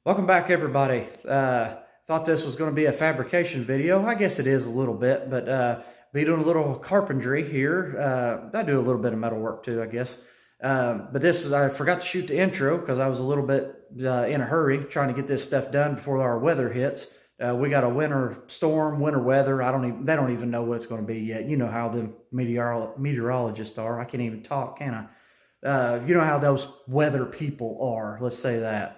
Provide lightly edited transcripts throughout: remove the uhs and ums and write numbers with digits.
Welcome back, everybody. Thought this was going to be a fabrication video. I guess it is a little bit, but be doing a little carpentry here. I do a little bit of metal work too, I guess. But I forgot to shoot the intro because I was a little bit in a hurry trying to get this stuff done before our weather hits. We got a winter storm, winter weather. They don't even know what it's going to be yet. You know how the meteorologists are. I can't even talk, can I? You know how those weather people are. Let's say that.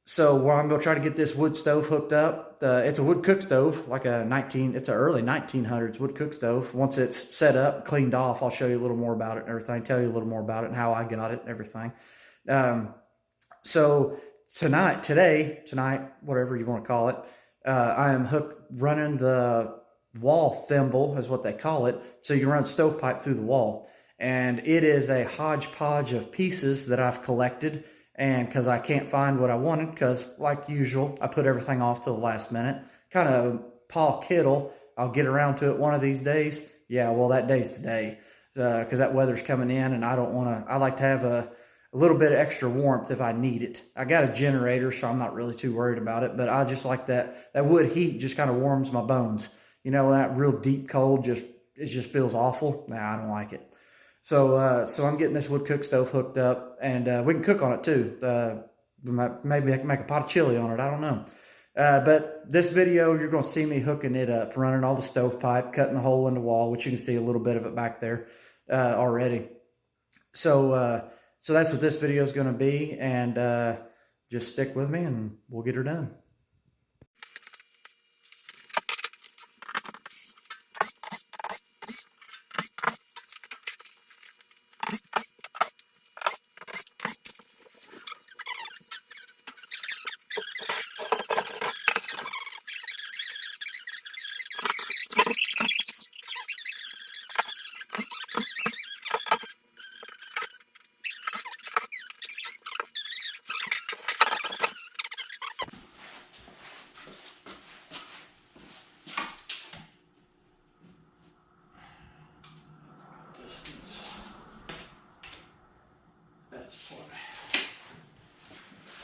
So I'm going to try to get this wood stove hooked up. It's a wood cook stove, like it's an early 1900s wood cook stove. Once it's set up, cleaned off, I'll show you a little more about it and everything, tell you a little more about it and how I got it and everything. So tonight, whatever you want to call it, I am running the wall thimble is what they call it. So you run stovepipe through the wall, and it is a hodgepodge of pieces that I've collected. And because I can't find what I wanted, because like usual, I put everything off to the last minute. Kind of Paul Kittle, I'll get around to it one of these days. Yeah, well, that day's today, because that weather's coming in, and I like to have a little bit of extra warmth if I need it. I got a generator, so I'm not really too worried about it, but I just like that wood heat just kind of warms my bones. You know, that real deep cold it just feels awful. Nah, I don't like it. So I'm getting this wood cook stove hooked up, and we can cook on it too. Maybe I can make a pot of chili on it. I don't know. But this video, you're going to see me hooking it up, running all the stovepipe, cutting the hole in the wall, which you can see a little bit of it back there already. So that's what this video is going to be, and just stick with me, and we'll get her done.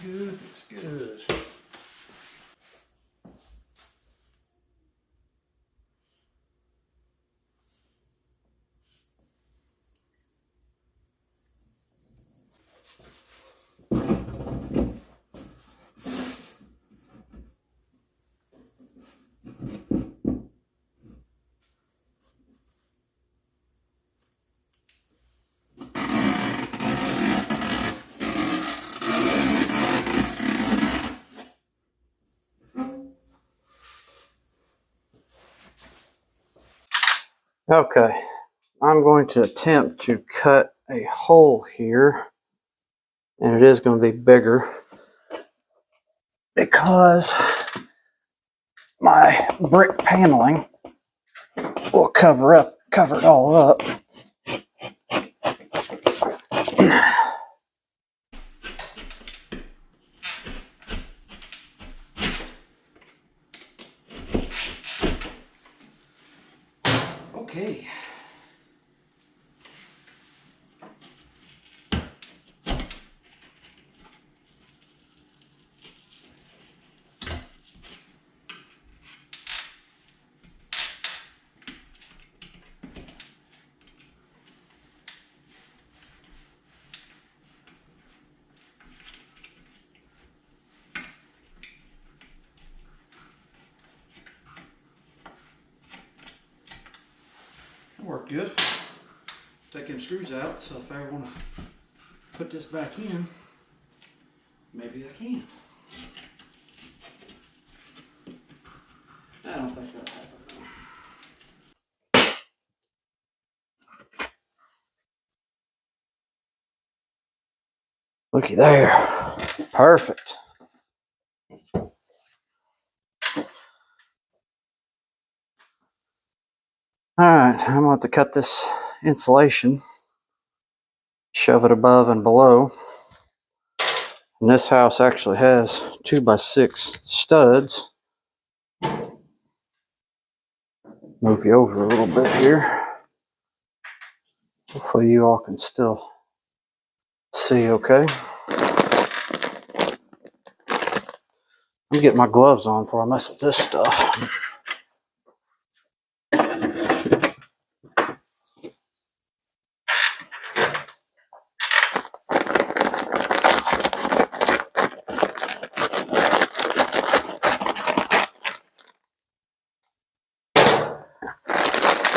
Good, looks good. Okay, I'm going to attempt to cut a hole here, and it is going to be bigger because my brick paneling will cover it all up. Okay. Worked good. Take them screws out, so if I ever want to put this back in, maybe I can. I don't think that'll happen. Looky there. Perfect. Alright, I'm going to have to cut this insulation, shove it above and below. And this house actually has 2x6 studs. Move you over a little bit here. Hopefully you all can still see okay. Let me get my gloves on before I mess with this stuff.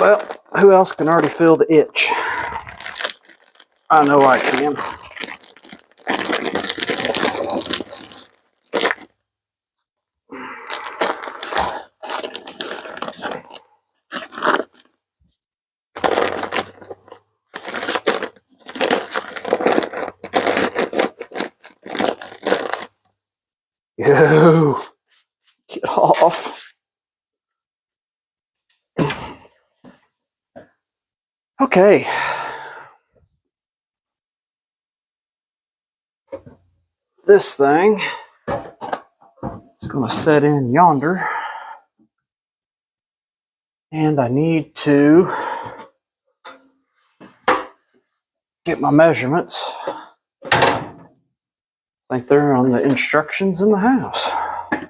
Well, who else can already feel the itch? I know I can. Yo, get off. Okay. This thing is going to set in yonder. And I need to get my measurements. I think they're on the instructions in the house. I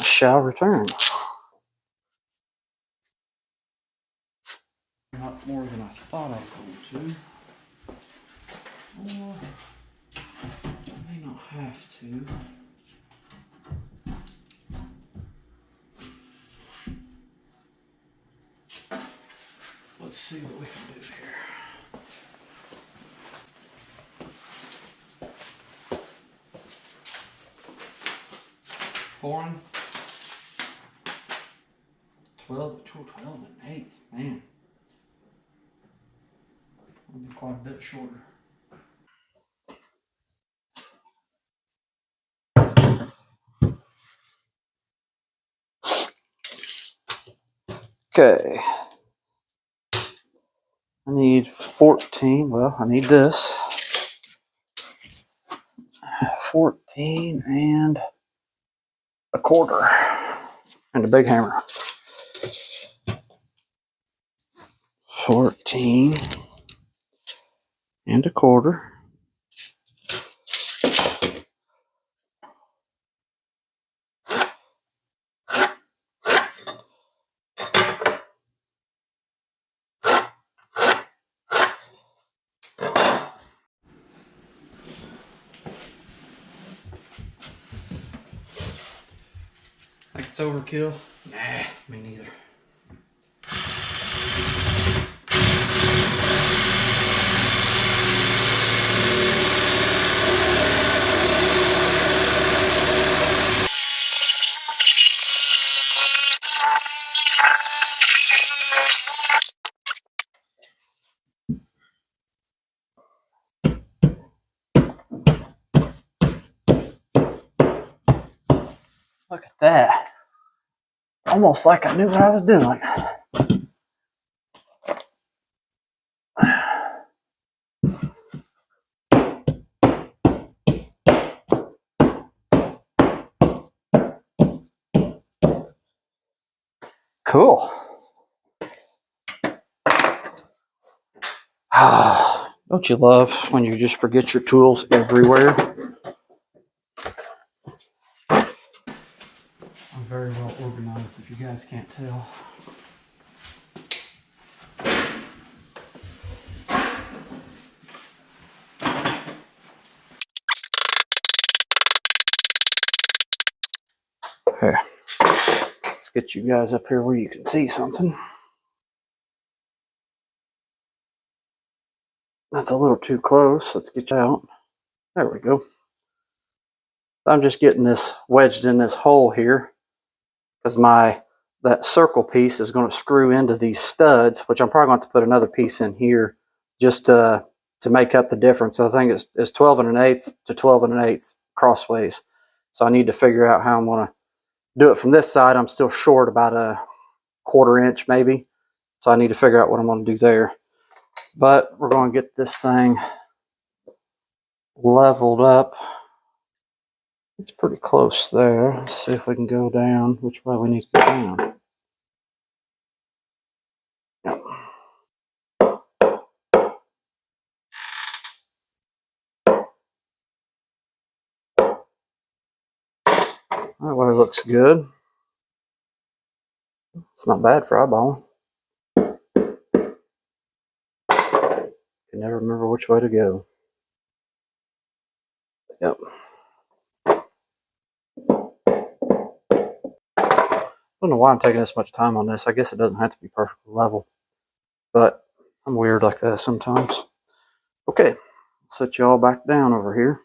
shall return. Not more than I thought I could to. Or I may not have to. Let's see what we can do here. Foreign. 12 and 8. Man. It'll be quite a bit shorter. Okay. I need 14. Well, I need this. 14 and a quarter. And a big hammer. 14 and a quarter. Think it's overkill? Nah, me neither. Look at that. Almost like I knew what I was doing. Cool. Don't you love when you just forget your tools everywhere? I'm very well organized, if you guys can't tell. Okay. Let's get you guys up here where you can see something. That's a little too close. Let's get you out. There we go. I'm just getting this wedged in this hole here because that circle piece is going to screw into these studs, which I'm probably going to have to put another piece in here just to make up the difference. I think it's 12 and an eighth to 12 and an eighth crossways. So I need to figure out how I'm going to do it from this side. I'm still short about a quarter inch maybe. So I need to figure out what I'm going to do there. But we're going to get this thing leveled up. It's pretty close there. Let's see if we can go down. Which way we need to go down? Yep. That way looks good. It's not bad for eyeballing. Can never remember which way to go. Yep. I don't know why I'm taking this much time on this. I guess it doesn't have to be perfectly level, but I'm weird like that sometimes. Okay, set you all back down over here.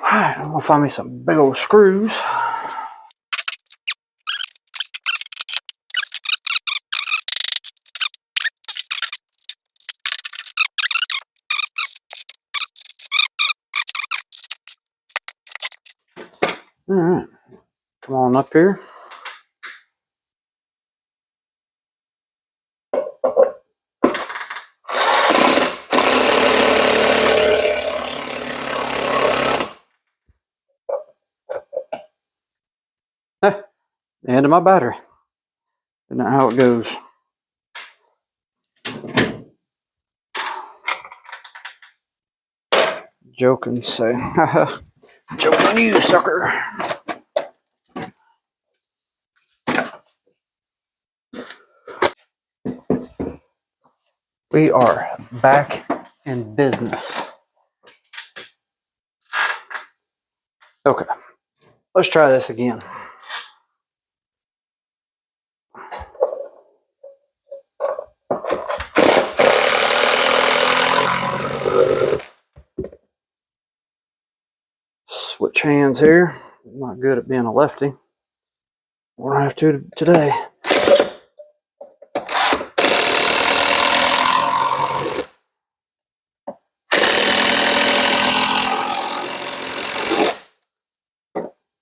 Alright, I'm gonna find me some big old screws. Alright, come on up here. The end of my battery. Isn't that how it goes? Joking, say. Joking you, sucker. We are back in business. Okay, let's try this again. Switch hands here. I'm not good at being a lefty. We'll have to today.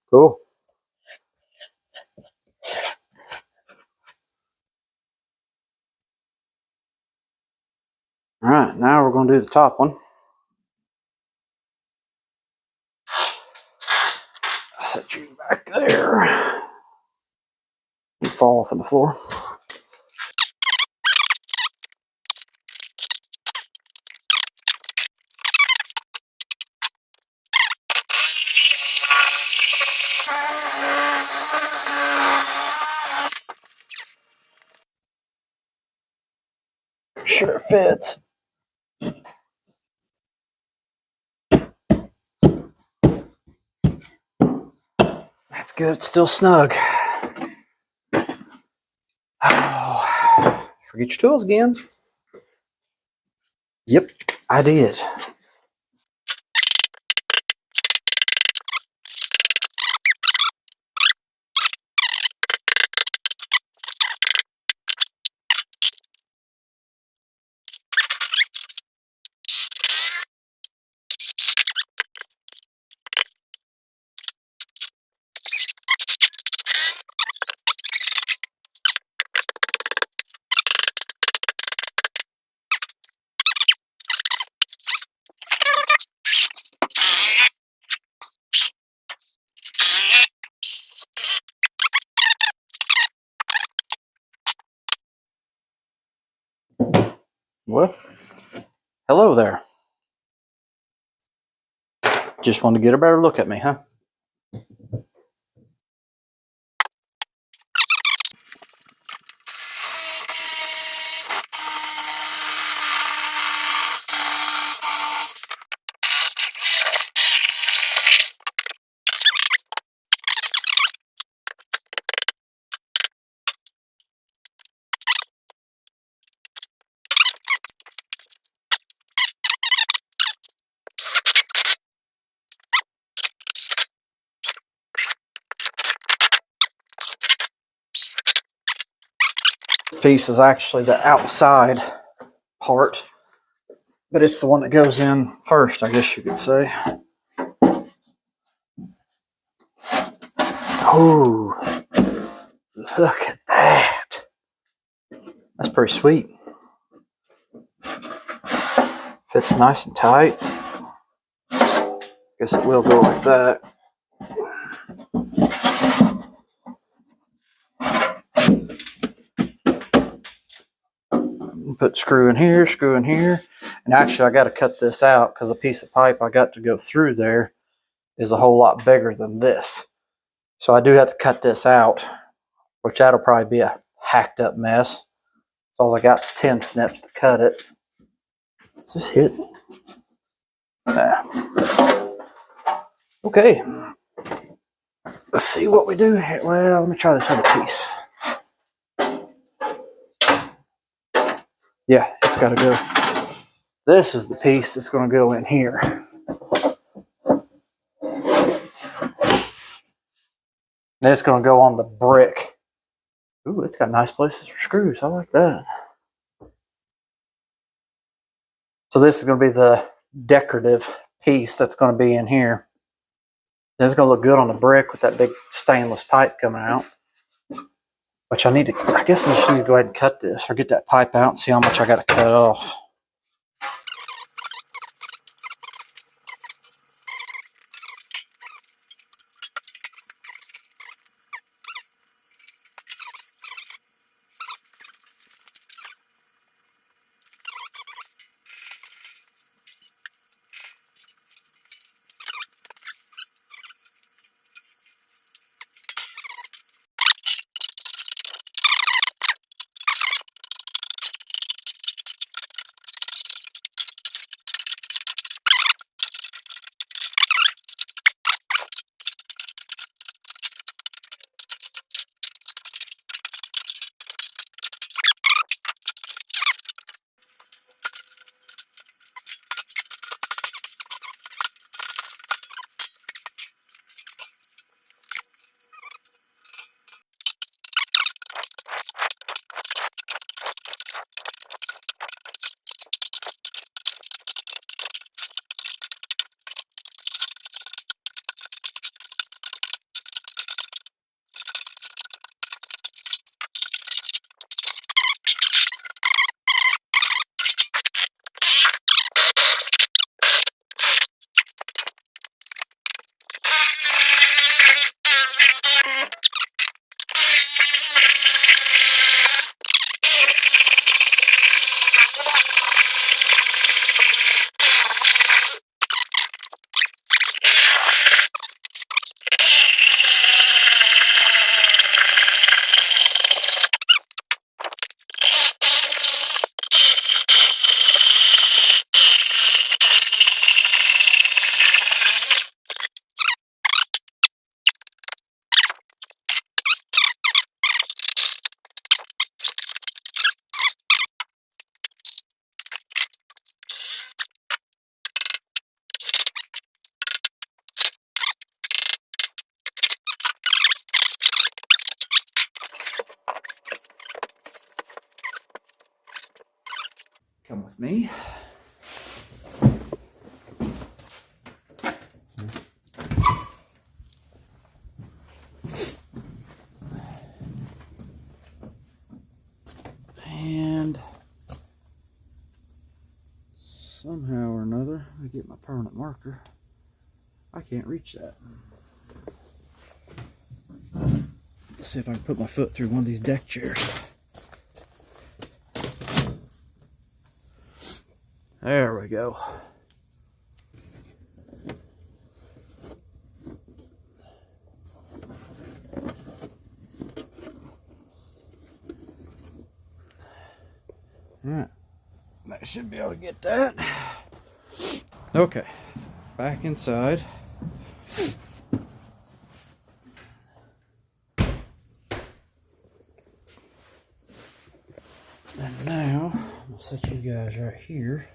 Cool. All right, now we're going to do the top one. Set you back there. You fall off on the floor. Sure it fits. That's good. It's still snug. Oh, forget your tools again. Yep, I did. Well, hello there. Just wanted to get a better look at me, huh? Piece is actually the outside part, but it's the one that goes in first, I guess you could say. Oh, look at that. That's pretty sweet. fits nice and tight. Guess it will go like that. Put screw in here, and actually I got to cut this out because the piece of pipe I got to go through there is a whole lot bigger than this. So I do have to cut this out, which that'll probably be a hacked up mess. So all I got is 10 snips to cut it. Let's just hit. Okay. Let's see what we do here. Well, let me try this other piece. Yeah, it's got to go. This is the piece that's going to go in here. And it's going to go on the brick. Ooh, it's got nice places for screws. I like that. So this is going to be the decorative piece that's going to be in here. And it's going to look good on the brick with that big stainless pipe coming out. Which I guess I just need to go ahead and cut this or get that pipe out and see how much I got to cut off. Come with me. And somehow or another, I get my permanent marker. I can't reach that. Let's see if I can put my foot through one of these deck chairs. There we go. All right, I should be able to get that. Okay, back inside. And now, I'm gonna set you guys right here.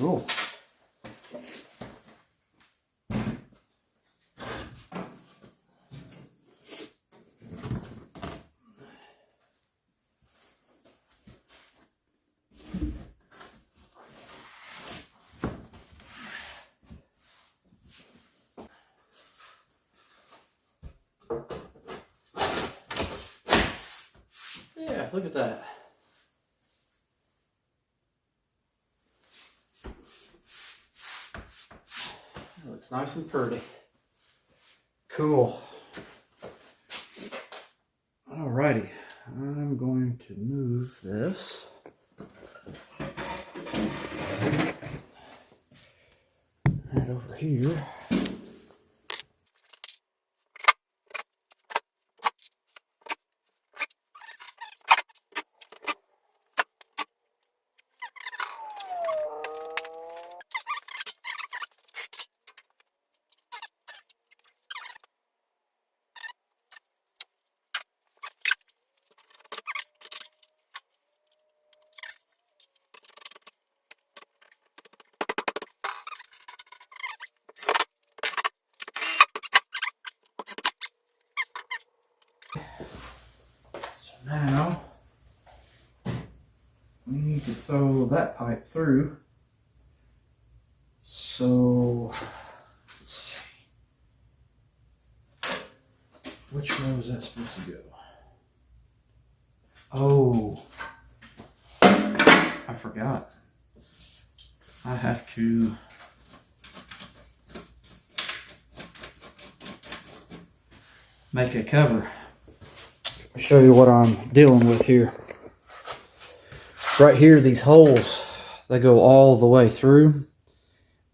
Cool. Yeah, look at that. It looks nice and pretty. Cool. Alrighty, I'm going to move this. Right over here. So now we need to throw that pipe through. So let's see. Which way was that supposed to go? Oh, I forgot. I have to make a cover. I'll show you what I'm dealing with here. Right here, these holes, they go all the way through.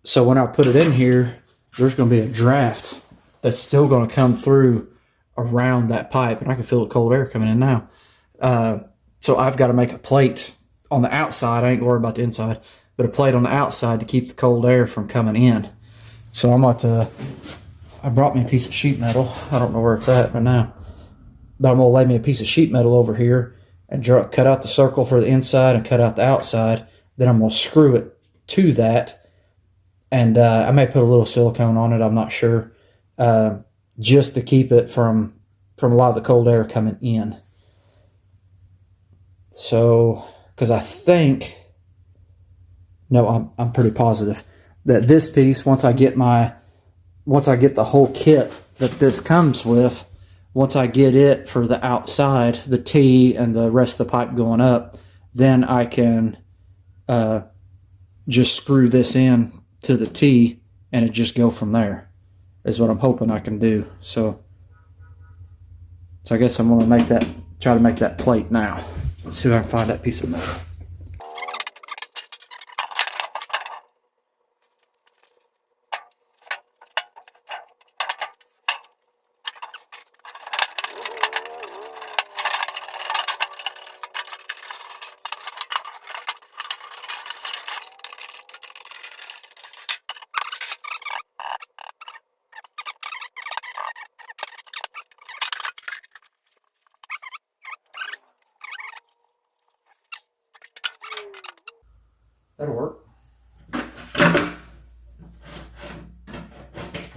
So when I put it in here, there's going to be a draft that's still going to come through around that pipe. And I can feel the cold air coming in now. So I've got to make a plate on the outside. I ain't worried about the inside, but a plate on the outside to keep the cold air from coming in. So I'm about to, I brought me a piece of sheet metal. I don't know where it's at right now. But I'm going to lay me a piece of sheet metal over here and cut out the circle for the inside and cut out the outside. Then I'm going to screw it to that. And I may put a little silicone on it. I'm not sure. Just to keep it from a lot of the cold air coming in. So, because I think, no, I'm pretty positive that this piece, once I get the whole kit that this comes with, once I get it for the outside, the T and the rest of the pipe going up, then I can just screw this in to the T and it just go from there, is what I'm hoping I can do. So I guess I'm going to try to make that plate now. Let's see if I can find that piece of metal. That'll work. Because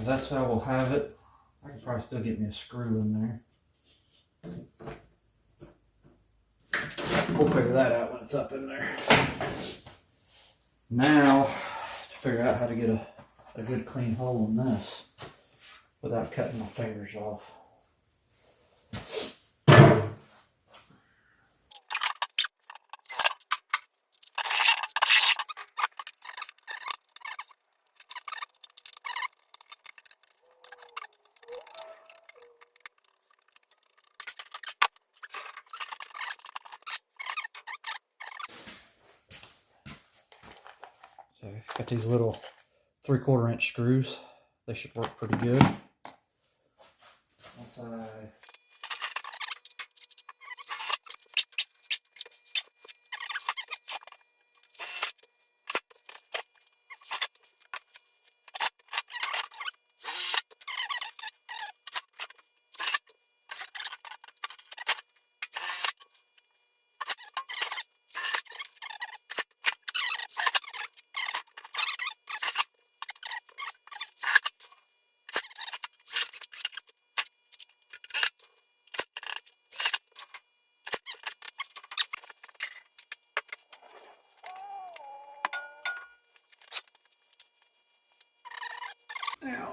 that's how we'll have it. I can probably still get me a screw in there. We'll figure that out when it's up in there. Now, to figure out how to get a good clean hole in this without cutting my fingers off. So I've got these little 3/4 inch screws. They should work pretty good. Once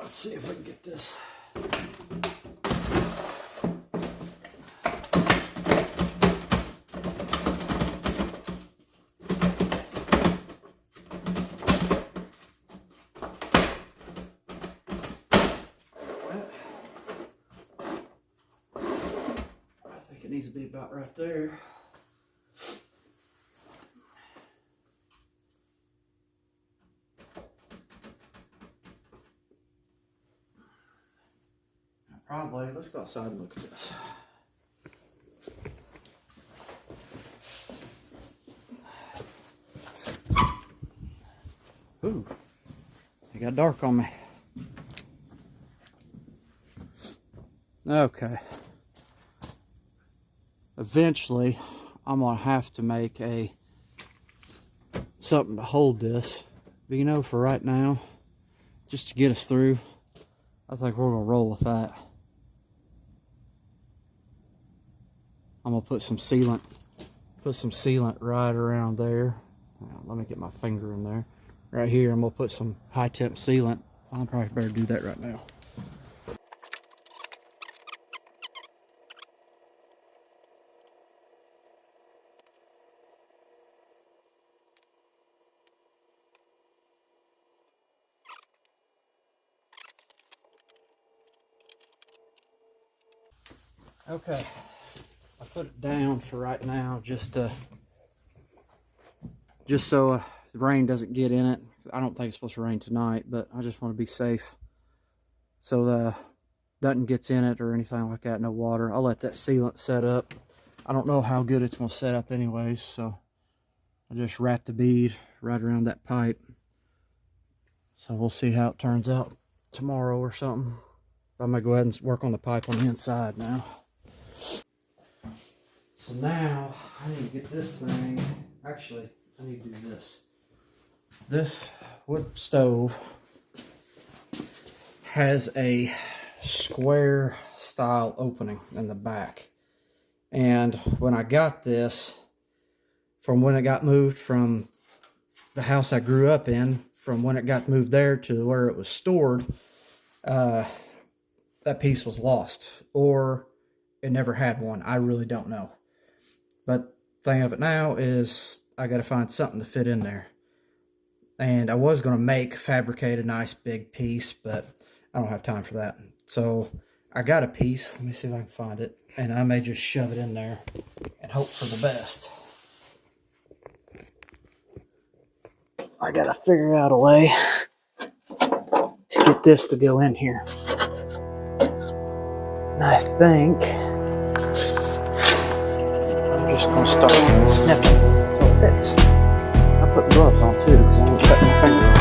Let's see if we can get this. I think it needs to be about right there. Probably. Let's go outside and look at this. Ooh, it got dark on me. Okay. Eventually, I'm gonna have to make something to hold this. But you know, for right now, just to get us through, I think we're gonna roll with that. I'm gonna put some sealant right around there. Let me get my finger in there. Right here, I'm gonna put some high temp sealant. I probably better do that right now. Okay, I put it down for right now just so the rain doesn't get in it. I don't think it's supposed to rain tonight, but I just want to be safe so nothing gets in it or anything like that, no water. I'll let that sealant set up. I don't know how good it's going to set up anyways, so I just wrap the bead right around that pipe. So we'll see how it turns out tomorrow or something. I'm going to go ahead and work on the pipe on the inside now. So now I need to get this thing, actually I need to do this. This wood stove has a square style opening in the back. And when I got this, from when it got moved from the house I grew up in, from when it got moved there to where it was stored, that piece was lost, or it never had one. I really don't know. But thing of it now is I got to find something to fit in there. And I was going to fabricate a nice big piece, but I don't have time for that. So I got a piece. Let me see if I can find it. And I may just shove it in there and hope for the best. I got to figure out a way to get this to go in here. And I think I'm just going to start snipping until it fits. I put gloves on too because I won't cut my finger off.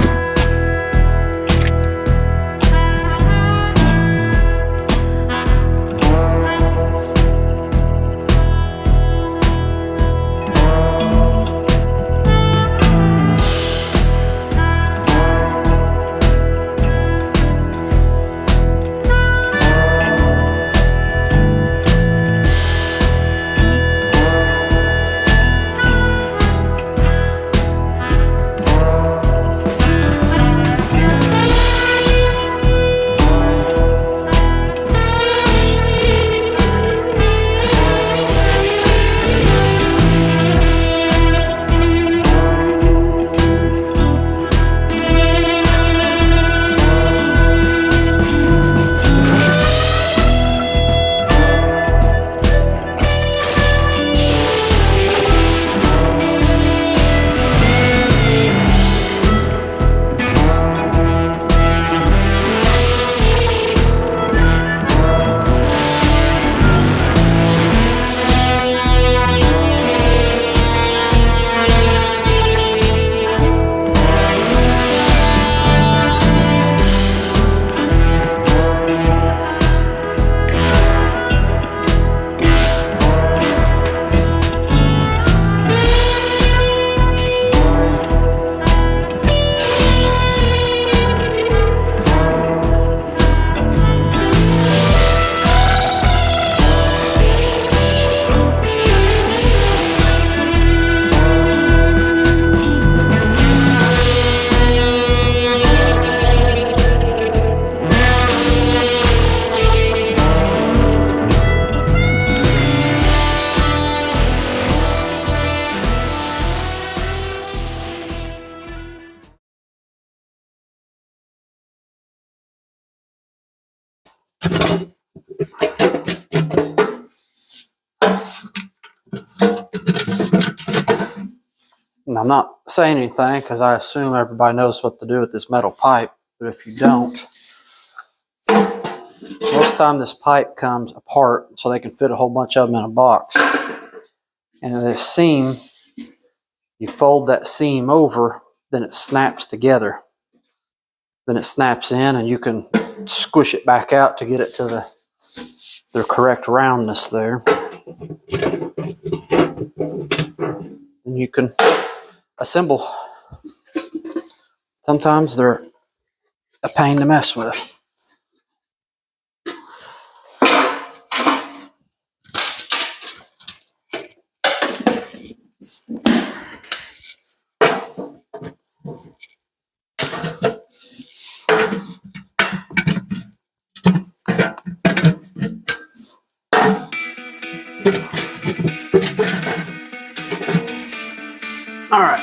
And I'm not saying anything because I assume everybody knows what to do with this metal pipe. But if you don't, most of the time this pipe comes apart so they can fit a whole bunch of them in a box. And this seam, you fold that seam over, then it snaps together. Then it snaps in and you can squish it back out to get it to the correct roundness there. And you can assemble. Sometimes they're a pain to mess with. All right.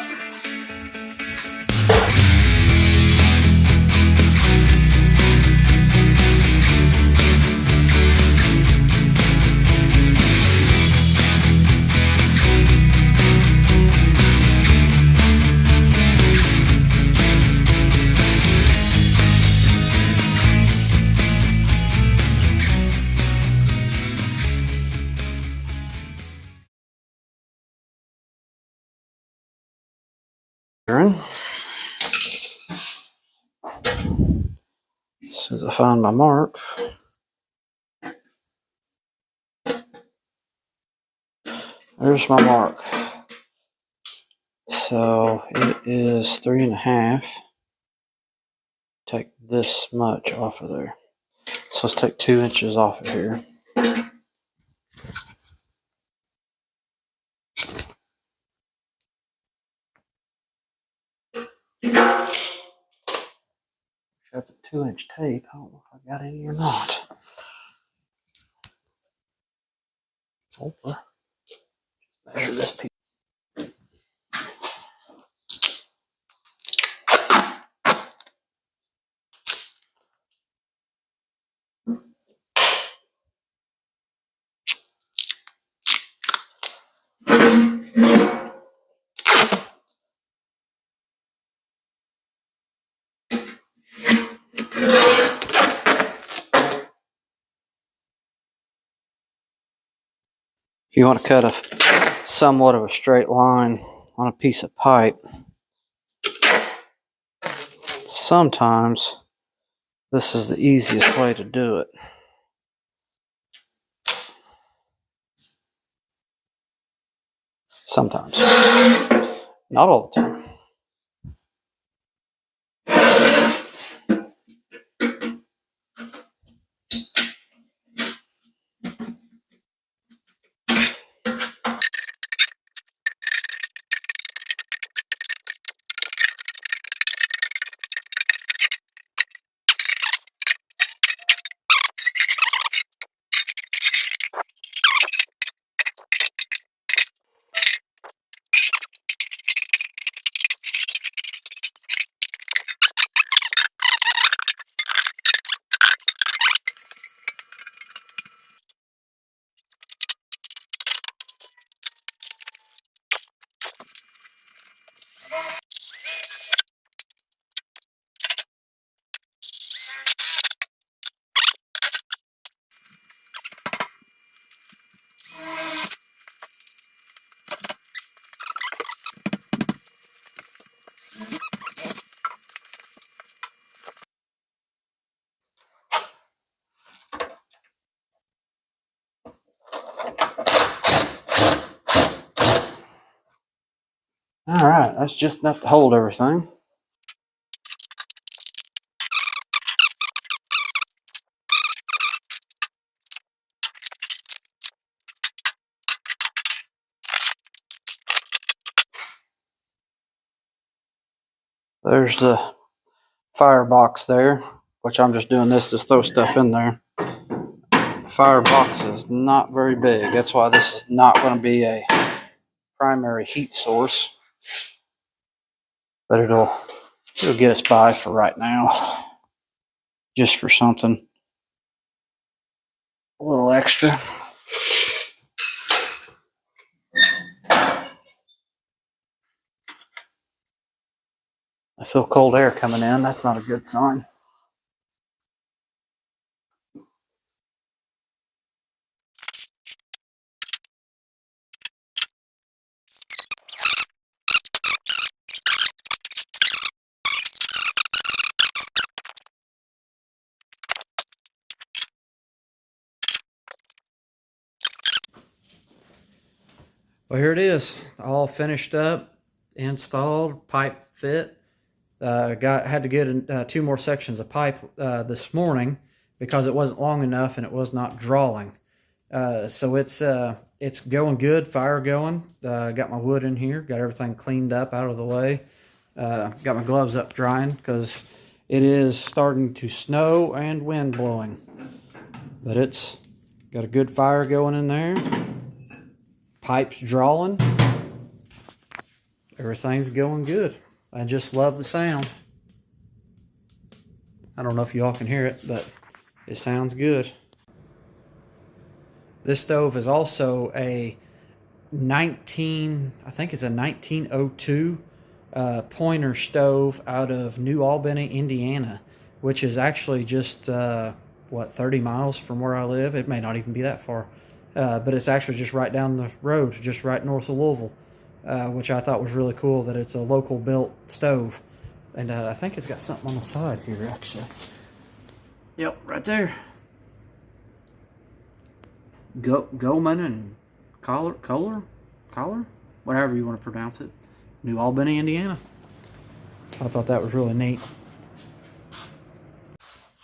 As soon as I find my mark. There's my mark. So it is 3.5. Take this much off of there. So let's take 2 inches off of here. That's a 2-inch tape. I don't know if I got any or not. Measure this piece. If you want to cut a somewhat of a straight line on a piece of pipe, sometimes this is the easiest way to do it. Sometimes. Not all the time. All right, that's just enough to hold everything. There's the firebox there, which I'm just doing this to throw stuff in there. The firebox is not very big. That's why this is not going to be a primary heat source. But it'll get us by for right now. Just for something A little extra. I feel cold air coming in. That's not a good sign. Well, here it is, all finished up, installed, pipe fit. Had to get 2 more sections of pipe this morning because it wasn't long enough and it was not drawing. So it's going good, fire going. Got my wood in here, got everything cleaned up out of the way. Got my gloves up drying because it is starting to snow and wind blowing. But it's got a good fire going in there. Pipes drawing. Everything's going good. I just love the sound. I don't know if you all can hear it, but it sounds good. This stove is also a I think it's a 1902 Pointer stove out of New Albany, Indiana, which is actually just, 30 miles from where I live. It may not even be that far. But it's actually just right down the road, just right north of Louisville, which I thought was really cool that it's a local built stove. And I think it's got something on the side here, actually. Yep, right there. Goldman and Kohler, whatever you want to pronounce it. New Albany, Indiana. I thought that was really neat.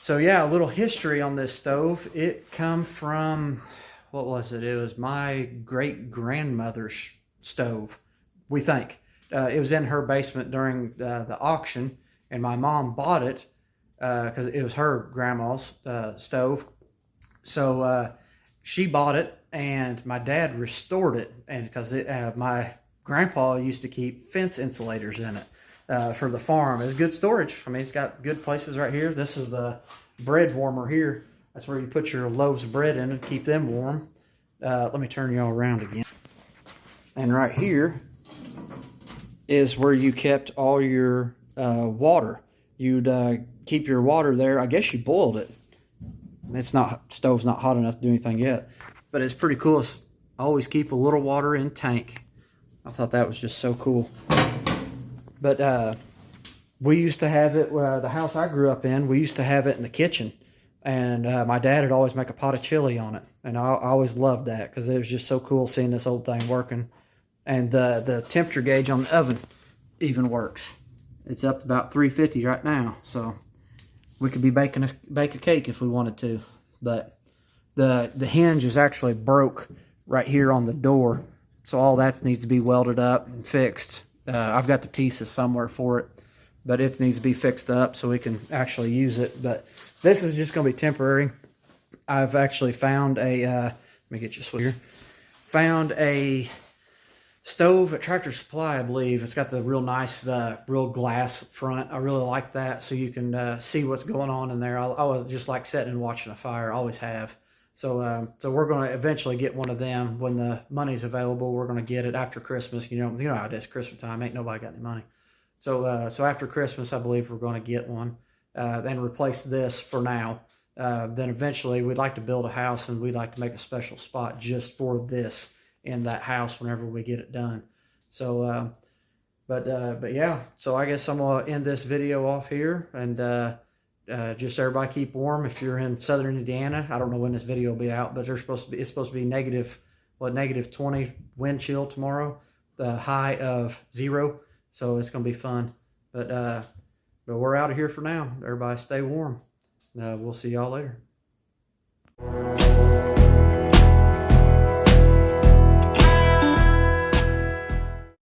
So yeah, a little history on this stove. It come from, what was it? It was my great-grandmother's stove, we think. It was in her basement during the auction, and my mom bought it because it was her grandma's stove. So she bought it, and my dad restored it, and because my grandpa used to keep fence insulators in it for the farm. It's good storage. I mean, it's got good places right here. This is the bread warmer here. That's where you put your loaves of bread in and keep them warm. Let me turn you all around again. And right here is where you kept all your water. You'd keep your water there. I guess you boiled it. Stove's not hot enough to do anything yet. But it's pretty cool. Always keep a little water in tank. I thought that was just so cool. But we used to have it, the house I grew up in, we used to have it in the kitchen. And my dad would always make a pot of chili on it. And I always loved that because it was just so cool seeing this old thing working. And the temperature gauge on the oven even works. It's up to about 350 right now. So we could be bake a cake if we wanted to. But the hinge is actually broke right here on the door. So all that needs to be welded up and fixed. I've got the pieces somewhere for it. But it needs to be fixed up so we can actually use it. But this is just going to be temporary. I've actually found a, let me get you a switch here. Found a stove at Tractor Supply, I believe. It's got the real nice, real glass front. I really like that, so you can see what's going on in there. I always just like sitting and watching a fire. I always have. So we're going to eventually get one of them when the money's available. We're going to get it after Christmas. You know how it is, Christmas time. Ain't nobody got any money. So after Christmas, I believe we're going to get one and replace this for now. Then eventually we'd like to build a house and we'd like to make a special spot just for this in that house whenever we get it done. So, but yeah, so I guess I'm going to end this video off here and just everybody keep warm. If you're in southern Indiana, I don't know when this video will be out, but it's supposed to be negative 20 wind chill tomorrow, the high of 0. So it's going to be fun. But we're out of here for now. Everybody stay warm. We'll see y'all later.